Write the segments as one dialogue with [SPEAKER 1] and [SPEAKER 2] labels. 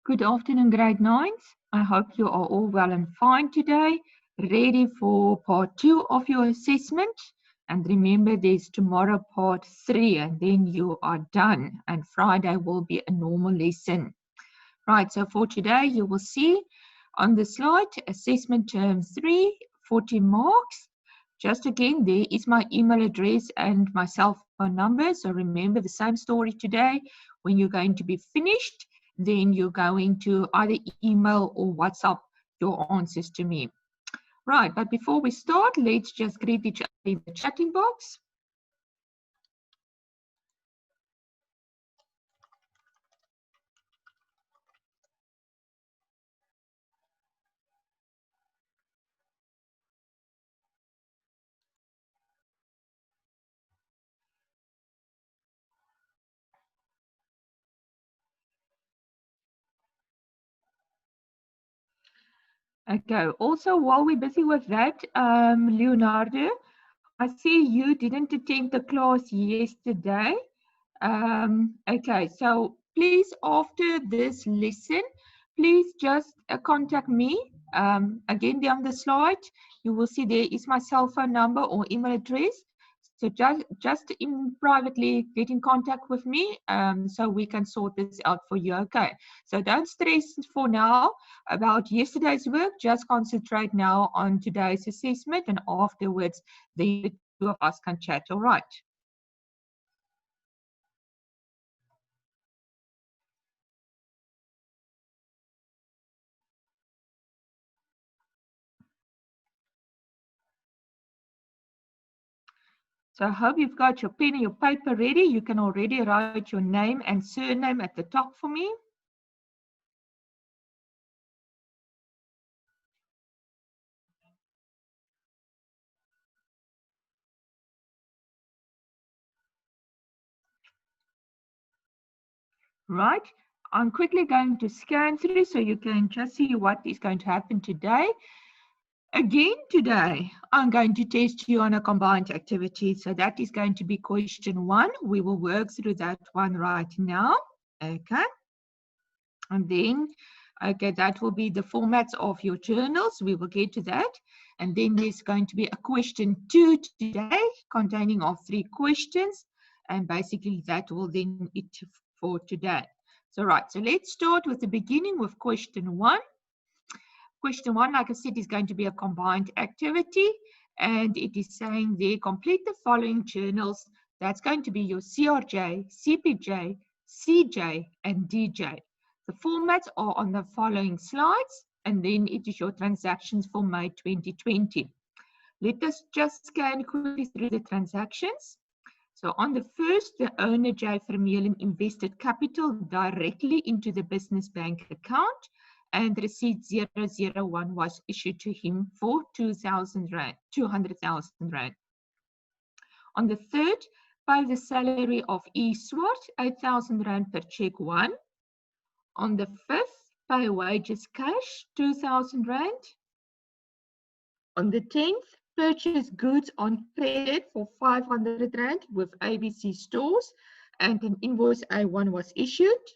[SPEAKER 1] Good afternoon, grade 9s. I hope you are all well and fine today, ready for part 2 of your assessment. And remember, there's tomorrow part 3, and then you are done. And Friday will be a normal lesson. Right, so for today, you will see on the slide, assessment term 3, 40 marks. Just again, there is my email address and my cell phone number. So remember the same story today. When you're going to be finished, then you're going to either email or WhatsApp your answers to me. Right, but before we start, let's just greet each other in the chatting box. Okay, also while we're busy with that, Leonardo, I see you didn't attend the class yesterday. Okay, so please, after this lesson, please just contact me. Again, there on the slide, you will see there is my cell phone number or email address. So just in privately get in contact with me so we can sort this out for you. Okay, so don't stress for now about yesterday's work. Just concentrate now on today's assessment, and afterwards, the two of us can chat. All right. So I hope you've got your pen and your paper ready. You can already write your name and surname at the top for me. Right. I'm quickly going to scan through so you can just see what is going to happen today. Again today, I'm going to test you on a combined activity. So that is going to be question 1. We will work through that one right now. Okay. And then, okay, that will be the formats of your journals. We will get to that. And then there's going to be a question 2 today containing of 3 questions. And basically that will then be it for today. So right, so let's start with the beginning with question 1. Question 1, like I said, is going to be a combined activity. And it is saying there, complete the following journals. That's going to be your CRJ, CPJ, CJ, and DJ. The formats are on the following slides, and then it is your transactions for May 2020. Let us just scan quickly through the transactions. So on the first, the owner, J. Vermeulen, invested capital directly into the business bank account, and receipt 001 was issued to him for 200,000 rand. On the third, pay the salary of E. Swart, 8,000 rand per check 1. On the 5th, pay wages cash, 2,000 rand. On the 10th, purchase goods on credit for 500 rand with ABC stores, and an invoice A1 was issued.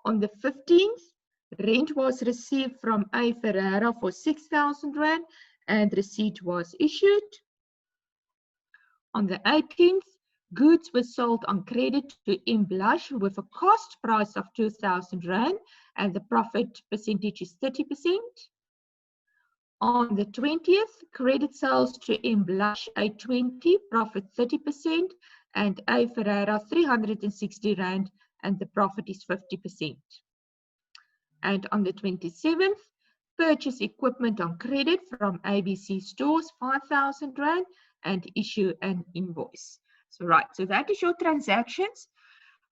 [SPEAKER 1] On the 15th, rent was received from A. Ferreira for 6,000 rand, and receipt was issued. On the 18th, goods were sold on credit to M. Blush with a cost price of 2,000 rand, and the profit percentage is 30%. On the 20th, credit sales to M. Blush, A20, profit 30%, and A. Ferreira 360 rand, and the profit is 50%. And on the 27th, purchase equipment on credit from ABC stores, 5,000 rand, and issue an invoice. So right, so that is your transactions.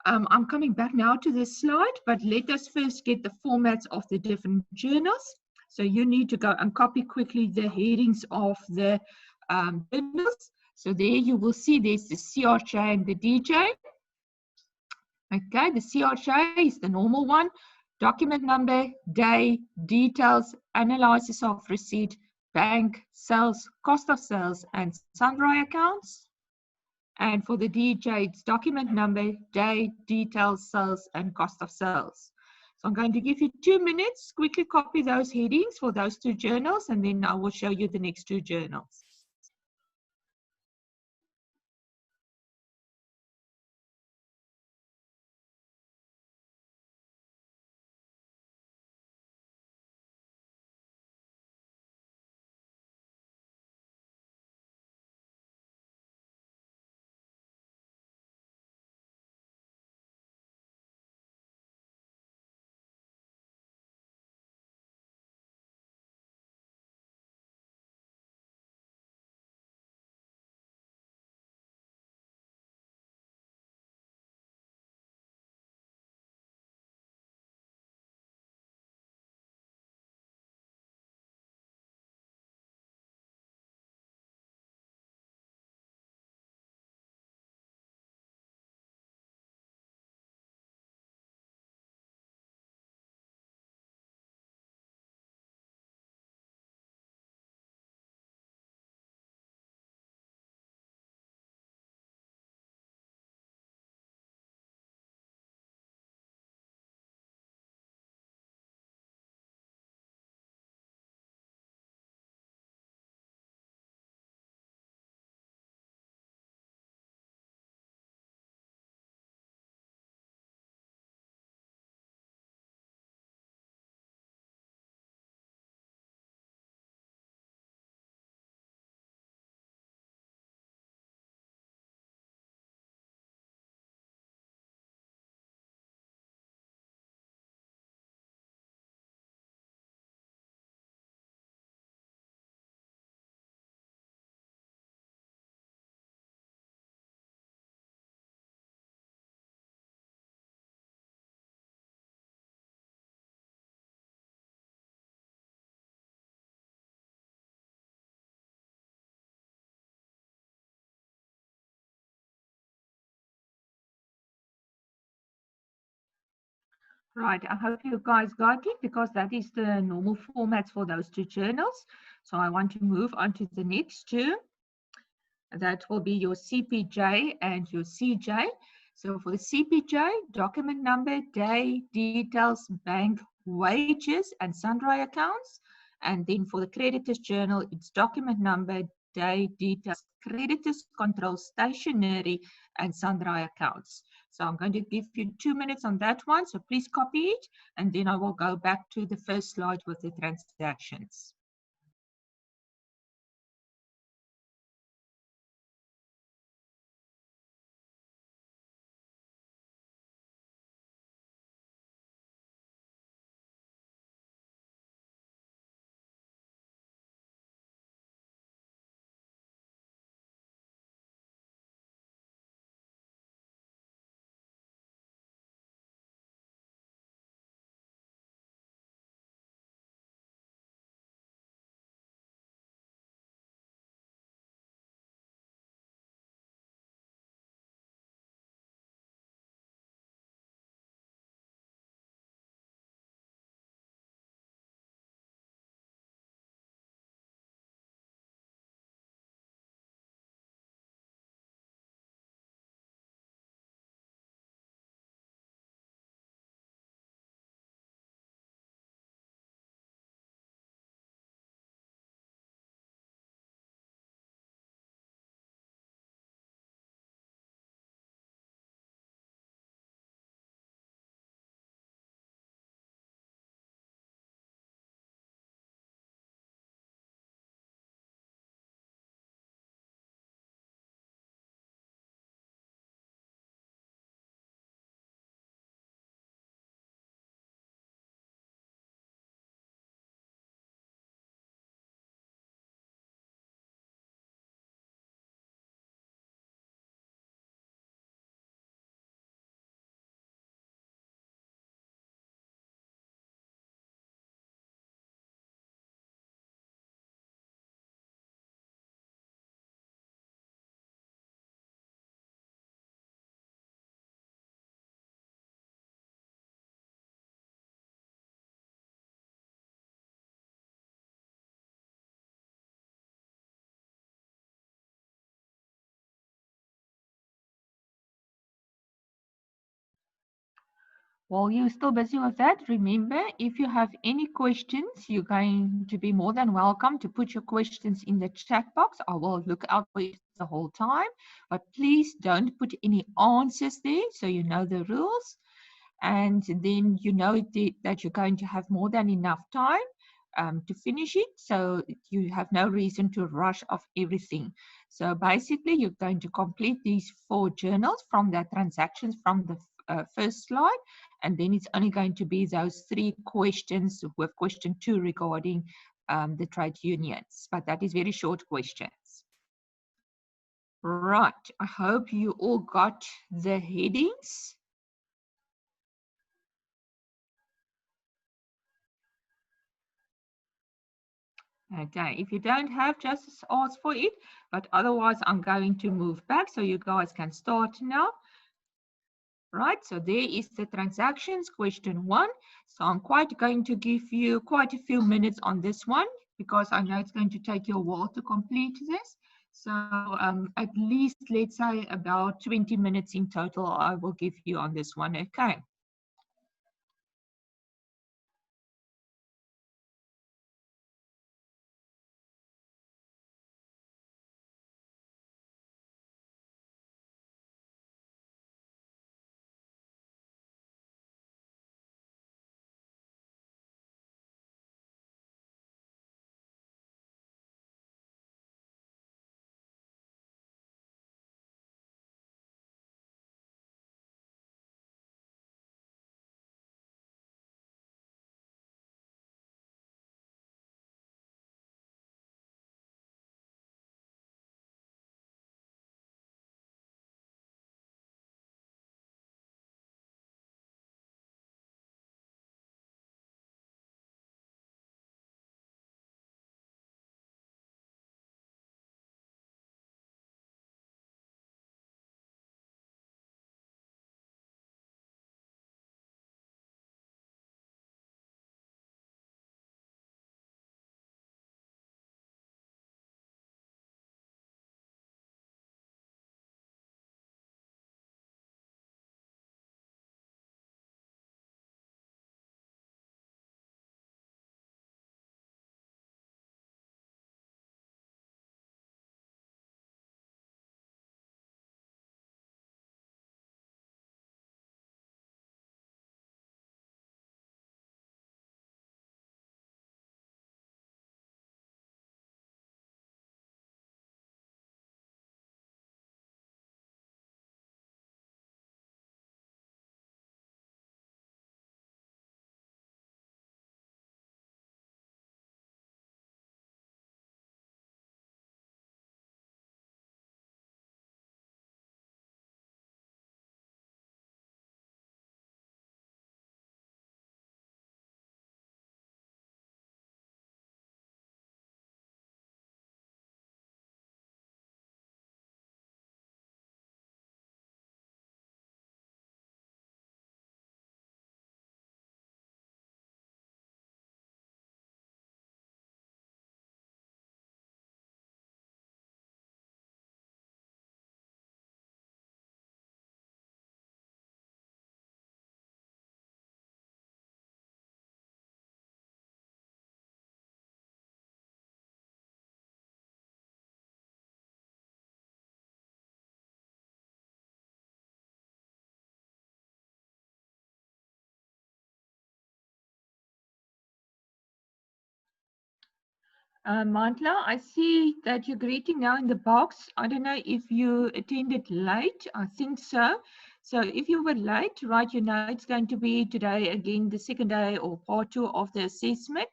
[SPEAKER 1] I'm coming back now to this slide, but let us first get the formats of the different journals. So you need to go and copy quickly the headings of the journals. So there you will see there's the CRJ and the DJ. Okay, the CRJ is the normal one. Document number, day, details, analysis of receipt, bank, sales, cost of sales, and sundry accounts. And for the DJ, it's document number, day, details, sales, and cost of sales. So I'm going to give you 2 minutes. Quickly copy those headings for those two journals, and then I will show you the next two journals. Right, I hope you guys got it because that is the normal formats for those two journals. So I want to move on to the next two. That will be your CPJ and your CJ. So for the CPJ, document number, day, details, bank, wages, and sundry accounts. And then for the creditors journal, it's document number, day, details, creditors, control, stationery, and sundry accounts. So I'm going to give you 2 minutes on that one. So please copy it. And then I will go back to the first slide with the transactions. While you're still busy with that, remember, if you have any questions, you're going to be more than welcome to put your questions in the chat box. I will look out for it the whole time, but please don't put any answers there so you know the rules. And then you know that you're going to have more than enough time to finish it. So you have no reason to rush off everything. So basically, you're going to complete these 4 journals from the transactions from the first slide. And then it's only going to be those 3 questions with question 2 regarding the trade unions. But that is very short questions. Right. I hope you all got the headings. Okay, if you don't have, just ask for it, but otherwise I'm going to move back so you guys can start now. Right, so there is the transactions, question 1. So I'm going to give you quite a few minutes on this one because I know it's going to take you a while to complete this. So at least, let's say about 20 minutes in total, I will give you on this one, okay? Mantla, I see that you're greeting now in the box. I don't know if you attended late. I think so. So if you were late, right, you know it's going to be today again, the second day or part 2 of the assessment.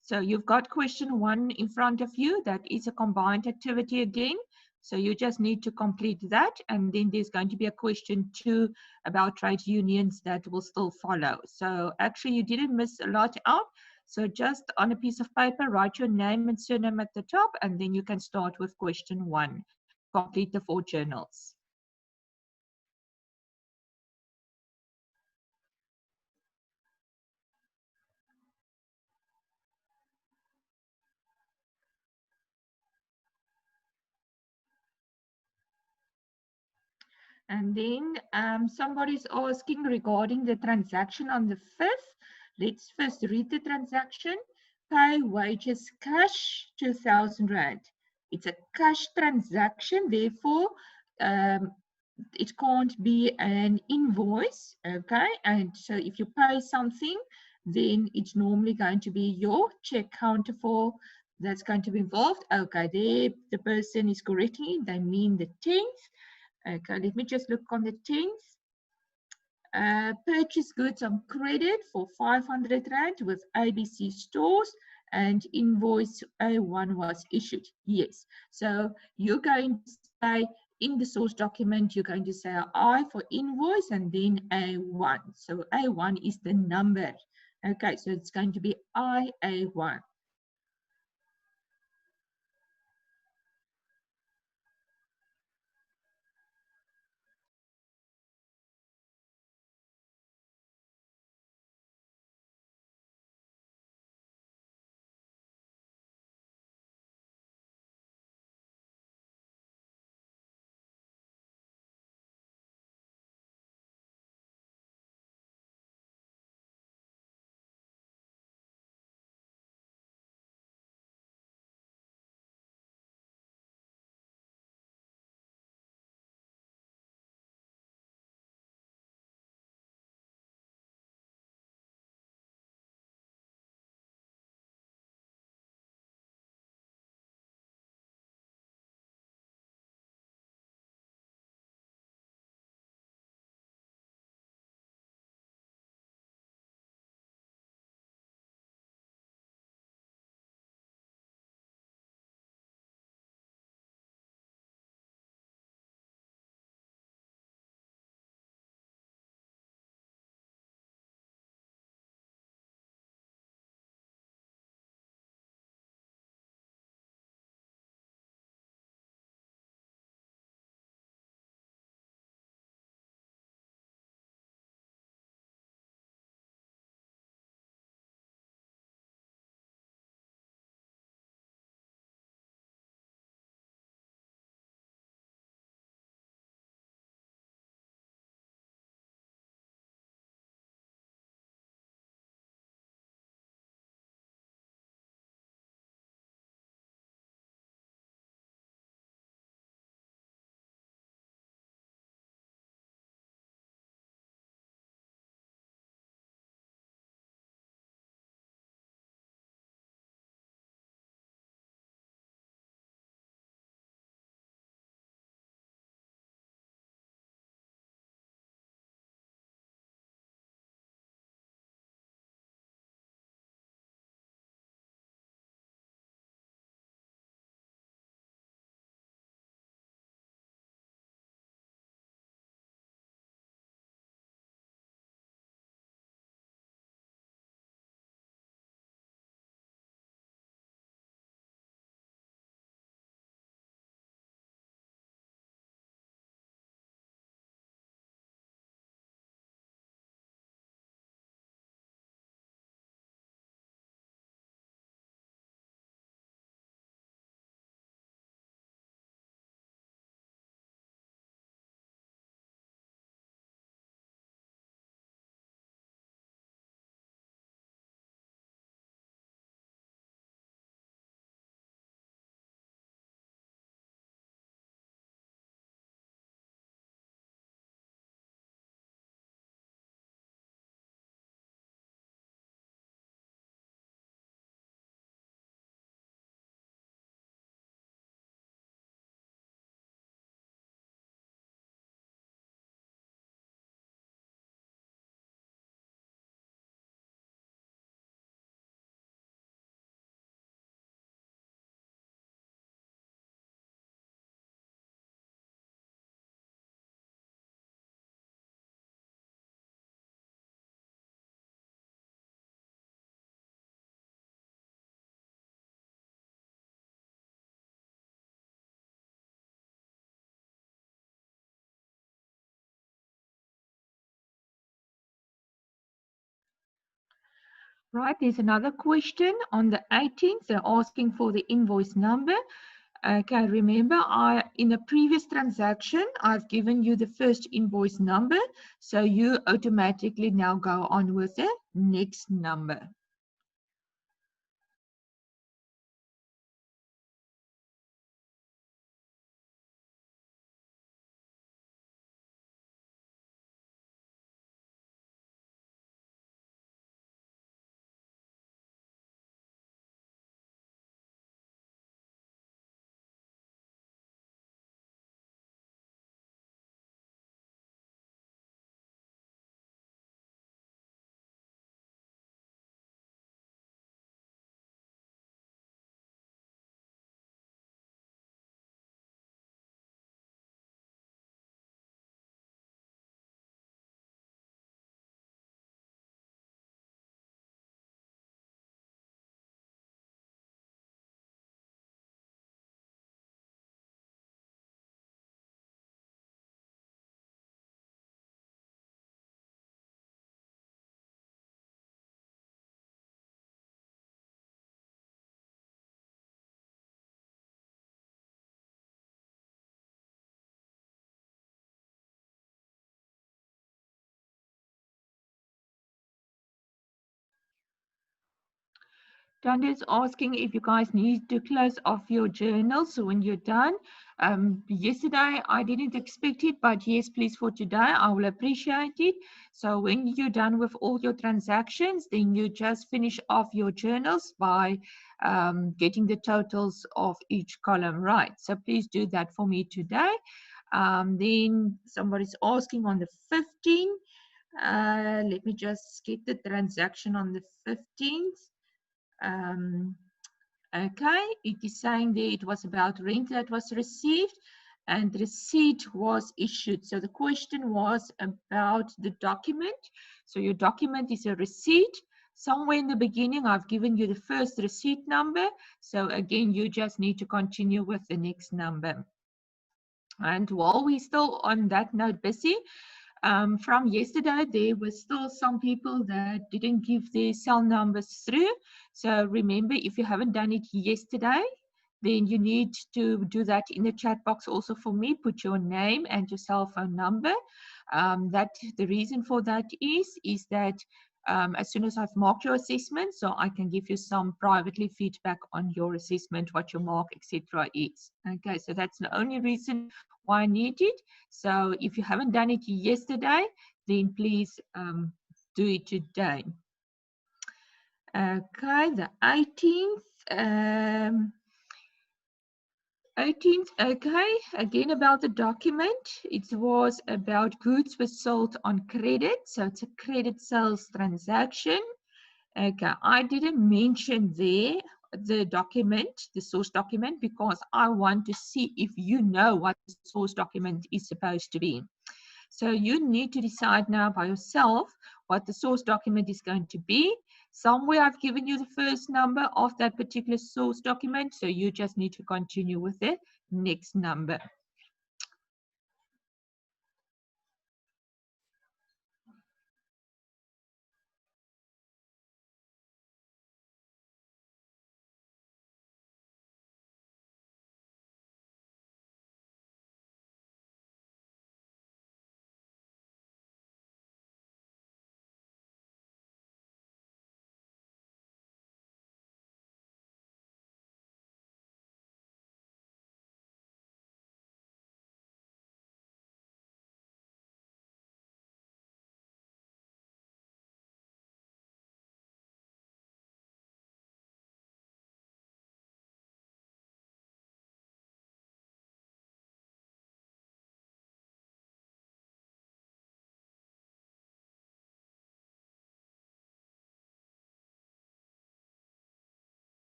[SPEAKER 1] So you've got question 1 in front of you. That is a combined activity again. So you just need to complete that. And then there's going to be a question 2 about trade unions that will still follow. So actually you didn't miss a lot out. So just on a piece of paper, write your name and surname at the top, and then you can start with question 1. Complete the 4 journals. And then somebody's asking regarding the transaction on the 5th. Let's first read the transaction. Pay wages cash, 2,000 Rand. It's a cash transaction, therefore it can't be an invoice, okay? And so if you pay something, then it's normally going to be your check counterfoil that's going to be involved. Okay, there the person is correcting it. They mean the 10th. Okay, let me just look on the 10th. Purchase goods on credit for 500 Rand with ABC stores, and invoice A1 was issued. Yes. So you're going to say in the source document, you're going to say I for invoice and then A1. So A1 is the number. Okay, so it's going to be IA1. Right, there's another question on the 18th. They're asking for the invoice number. Okay, remember in a previous transaction, I've given you the first invoice number, so you automatically now go on with the next number. Tanda is asking if you guys need to close off your journal. So when you're done, yesterday I didn't expect it, but yes, please for today, I will appreciate it. So when you're done with all your transactions, then you just finish off your journals by getting the totals of each column right. So please do that for me today. Then somebody's asking on the 15th. Let me just get the transaction on the 15th. Okay, it is saying there it was about rent that was received and receipt was issued. So the question was about the document. So your document is a receipt. Somewhere in the beginning, I've given you the first receipt number. So again, you just need to continue with the next number. And while we're still on that note, busy, from yesterday, there were still some people that didn't give their cell numbers through. So remember, if you haven't done it yesterday, then you need to do that in the chat box also for me. Put your name and your cell phone number. The reason for that is that as soon as I've marked your assessment, so I can give you some privately feedback on your assessment, what your mark, etc. is. Okay, so that's the only reason why I need it. So if you haven't done it yesterday, then please do it today. Okay, the 18th. 18th, okay, again about the document. It was about goods were sold on credit. So it's a credit sales transaction. Okay, I didn't mention there the document, the source document, because I want to see if you know what the source document is supposed to be. So you need to decide now by yourself what the source document is going to be. Somewhere I've given you the first number of that particular source document, so you just need to continue with the next number.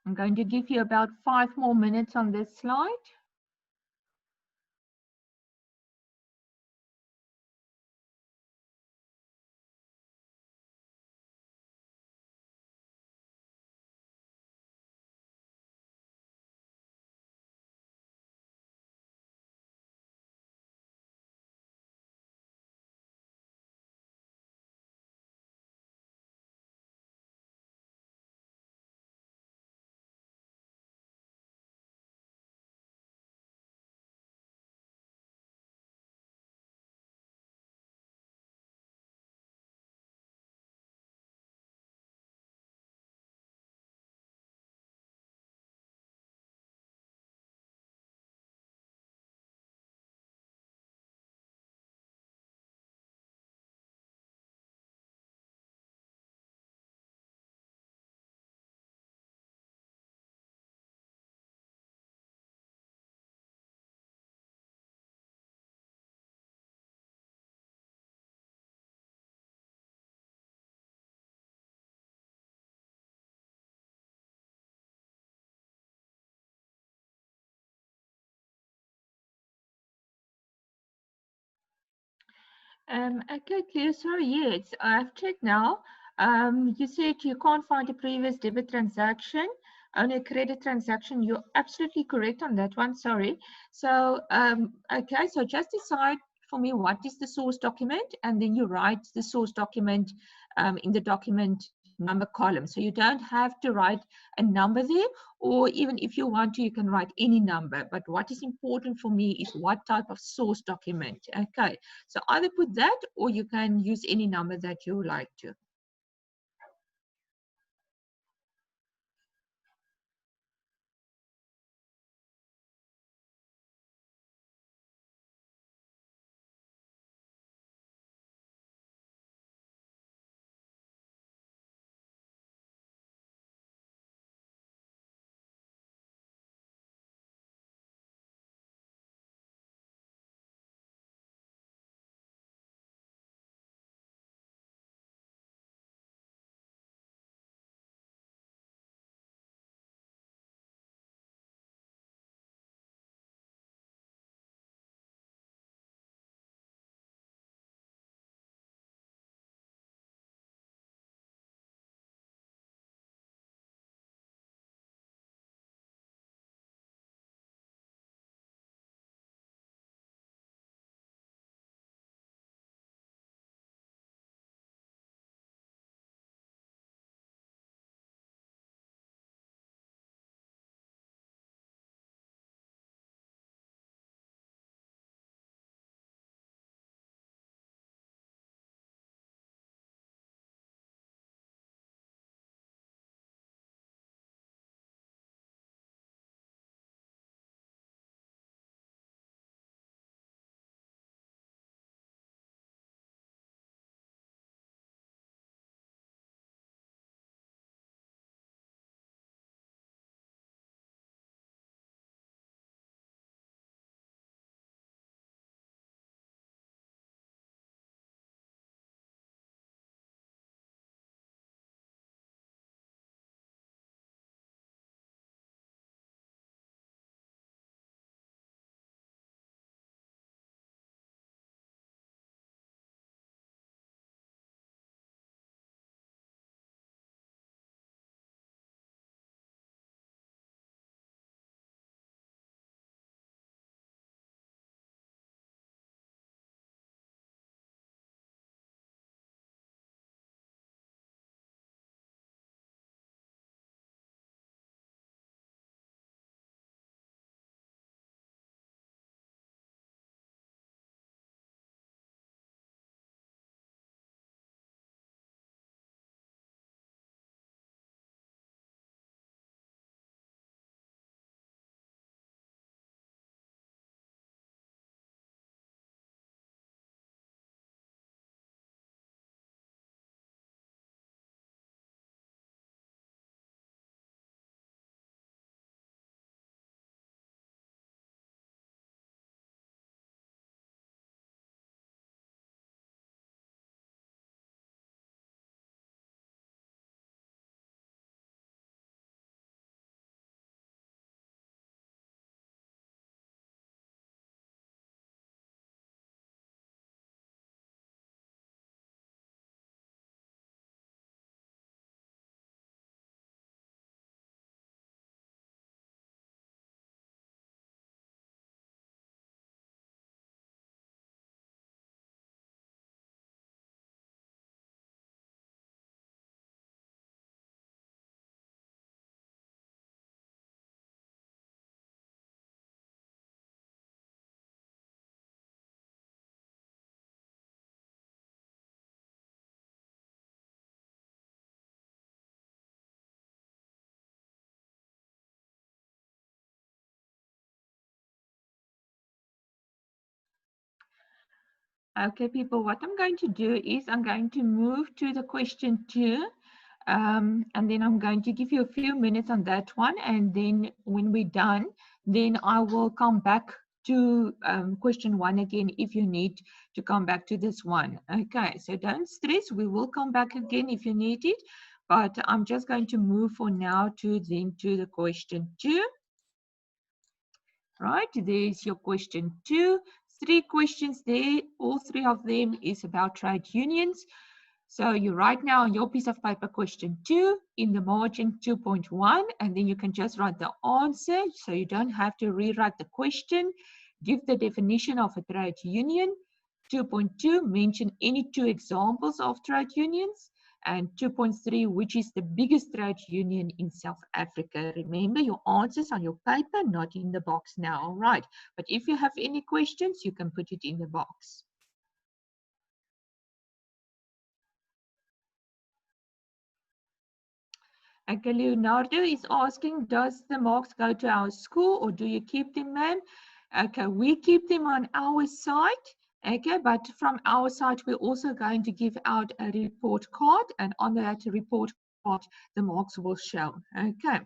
[SPEAKER 1] I'm going to give you about 5 more minutes on this slide. Okay, Claire, sorry, yes, I've checked now. You said you can't find a previous debit transaction, only a credit transaction. You're absolutely correct on that one, sorry. So, okay, so just decide for me what is the source document, and then you write the source document in the document number column. So you don't have to write a number there, or even if you want to, you can write any number. But what is important for me is what type of source document. Okay. So either put that or you can use any number that you like to. Okay, people, what I'm going to do is I'm going to move to the question 2. And then I'm going to give you a few minutes on that one. And then when we're done, then I will come back to question 1 again if you need to come back to this one. Okay, so don't stress. We will come back again if you need it. But I'm just going to move for now to the question 2. Right, there's your question 2. 3 questions there. All 3 of them is about trade unions. So you write now on your piece of paper question 2 in the margin 2.1, and then you can just write the answer. So you don't have to rewrite the question. Give the definition of a trade union. 2.2, mention any 2 examples of trade unions. And 2.3, which is the biggest trade union in South Africa. Remember your answers on your paper, not in the box now, all right? But if you have any questions, you can put it in the box. Okay, Leonardo is asking, does the marks go to our school or do you keep them, ma'am? Okay, we keep them on our site. Okay, but from our site, we're also going to give out a report card, and on that report card, the marks will show. Okay.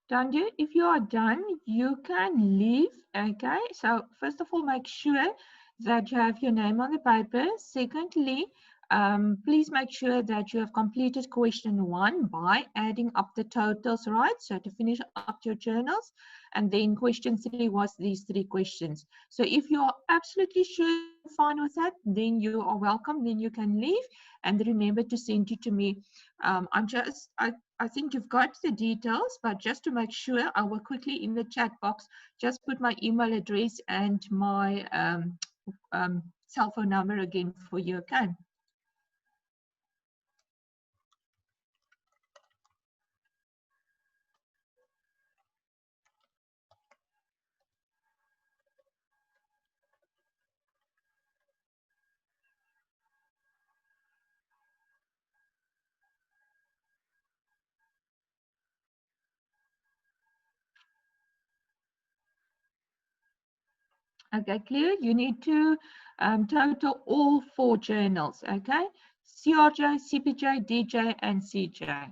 [SPEAKER 1] Tanya, if you are done, you can leave. Okay, so first of all, make sure that you have your name on the paper. Secondly, please make sure that you have completed question 1 by adding up the totals, right? So to finish up your journals. And then question 3 was these 3 questions. So if you are absolutely sure you're fine with that, then you are welcome, then you can leave. And remember to send it to me. I think you've got the details, but just to make sure, I will quickly in the chat box just put my email address and my cell phone number again for you, okay? Okay, clear. You need to total all 4 journals, okay? CRJ, CPJ, DJ, and CJ.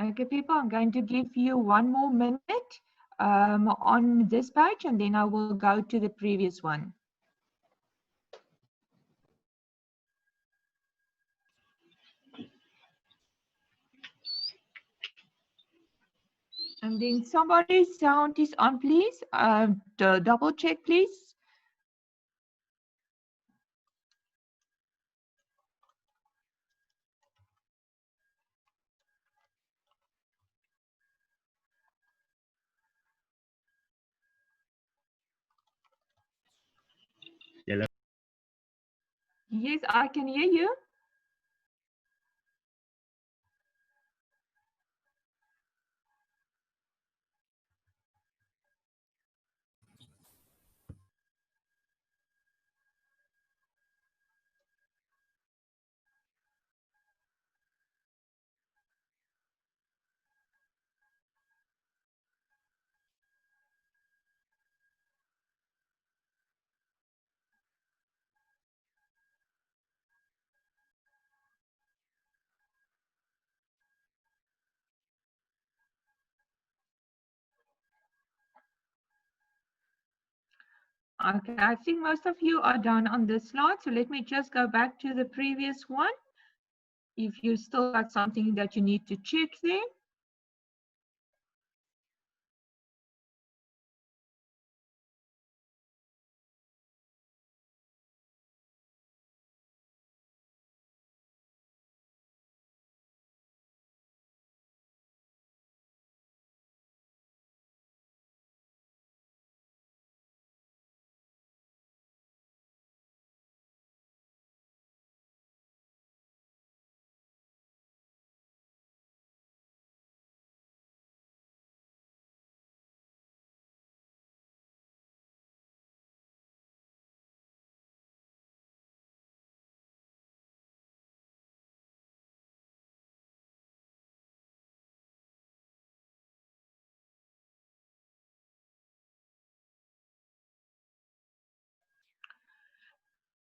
[SPEAKER 1] Okay, people, I'm going to give you 1 more minute on this page, and then I will go to the previous one. And then somebody's sound is on, please. Double check, please.
[SPEAKER 2] Hello.
[SPEAKER 1] Yes, I can hear you. Okay, I think most of you are done on this slide, so let me just go back to the previous one. If you still got something that you need to check there.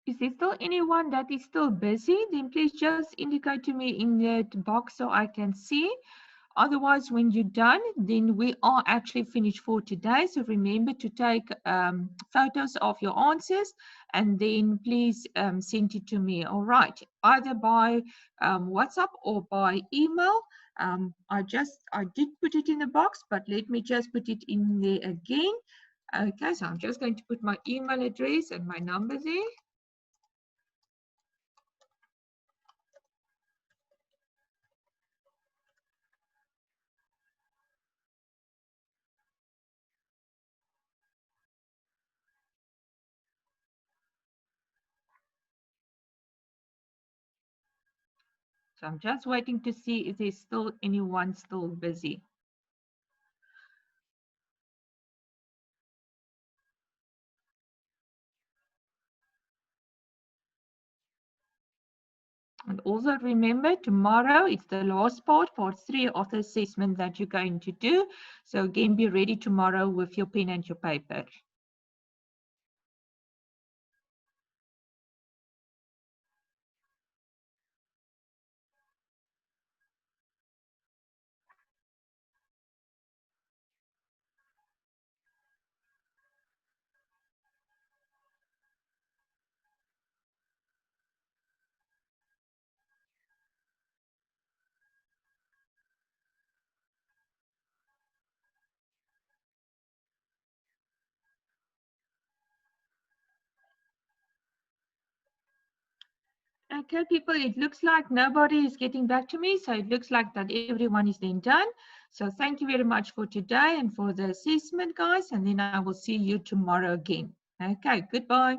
[SPEAKER 1] Is there still anyone that is still busy? Then please just indicate to me in the box so I can see. Otherwise, when you're done, then we are actually finished for today. So remember to take photos of your answers and then please send it to me. All right, either by WhatsApp or by email. I did put it in the box, but let me just put it in there again. Okay, so I'm just going to put my email address and my number there. So I'm just waiting to see if there's still anyone still busy. And also remember, tomorrow it's the last part 3 of the assessment that you're going to do. So again, be ready tomorrow with your pen and your paper. Okay, people, it looks like nobody is getting back to me. So it looks like that everyone is then done. So thank you very much for today and for the assessment, guys. And then I will see you tomorrow again. Okay, goodbye.